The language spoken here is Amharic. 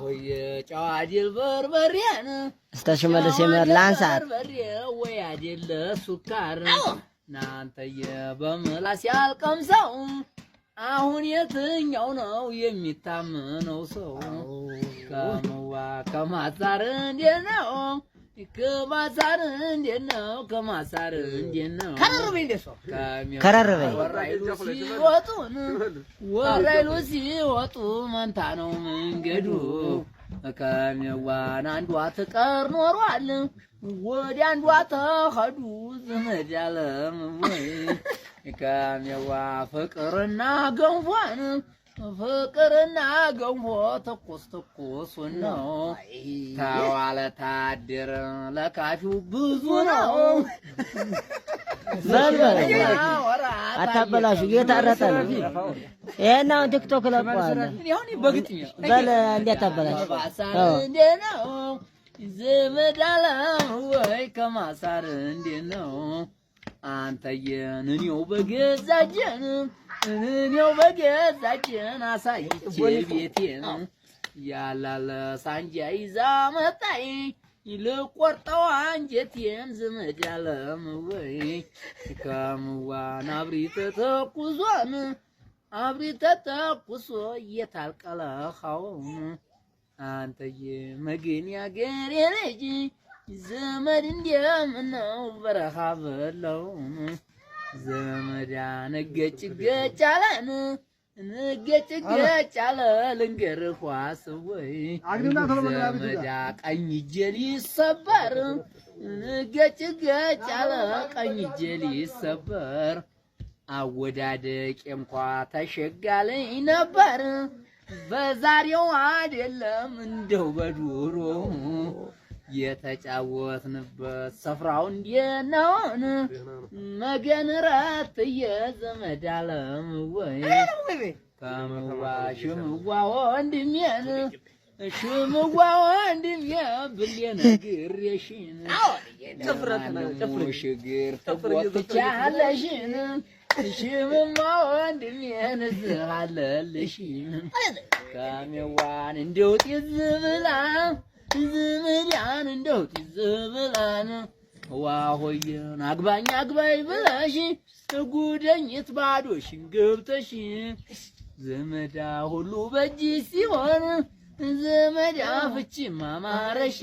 ሆይ ጨዋዲል በርበሬን እስተሽመለስ የመርላንሳት በርበሬ ወይ አይደለ ሱካር ናንተየ በምላስ ያልቀምሰው አሁን የትኛው ነው የሚታመነው ሰው ከመዋ ከማሳር እንዴት ነው ከማሳር እንዴት ነው ከማሳር እንዴት ነው ከረርበኝ ወራይሉ ሲወጡ መንታ ነው መንገዱ ከሚዋን አንዷ ትቀር ኖሯል ወዲ አንዷ ተኸዱ ዘመድ ያለም ወይ ከሚዋ ፍቅርና ገንፎን ፍቅርና ገንፎ ትኩስ ነው ተዋለ ታድር ለካፊው ብዙ ነው አታበላሹ እየታረጠ ነው ይሄን አሁን ቲክቶክ ለቋል በል እንዲያታበላሽ እንዴት ነው ዘመድ አለም ወይ ከማሳር እንዴት ነው አንተየን እኔው በገዛጀን አሳይቼ ቤቴን ያላለ ሳንጃ ይዛ መጣይ ልቆርጠው አንጀቴን ዘመድ አለም ወይ ከምዋን አብሪት ተተኩሶ እየታልቀለኸው አንተየ መገን ያገሬ ልጅ ዘመድ እንደምነው በረኻ በለው ዘመድ ነገጭ ገጫለን አለ ልንገርህ ዋስወይ ዘመድ ቀኝ እጄ ሊሰበር ነገጭ አለ ቀኝ እጄ ሊሰበር አወዳደቅ እንኳ ተሸጋለኝ ነበር በዛሬው አይደለም እንደው በዱሮ የተጫወትንበት ስፍራው እንዴት ነው መገን ረትዬ ዘመድ አለም ወይ ከምዋ ሽምዋ ወንድሜን ሽምዋ ወንድሜ ብሌ ነግሬሽን ሽግር ተጎትቻለሽን ሽምማ ወንድሜን ዝሃለልሽን ከሜዋን እንደው ጢዝ ብላ ዘመዳን እንደው ጢዝ ብላን ዋሆየን አግባኝ ብለሽ ጉደኝት ባዶሽን ገብተሽ ዘመዳ ሁሉ በእጅ ሲሆን ዘመዳ ፍቺ ማማረሽ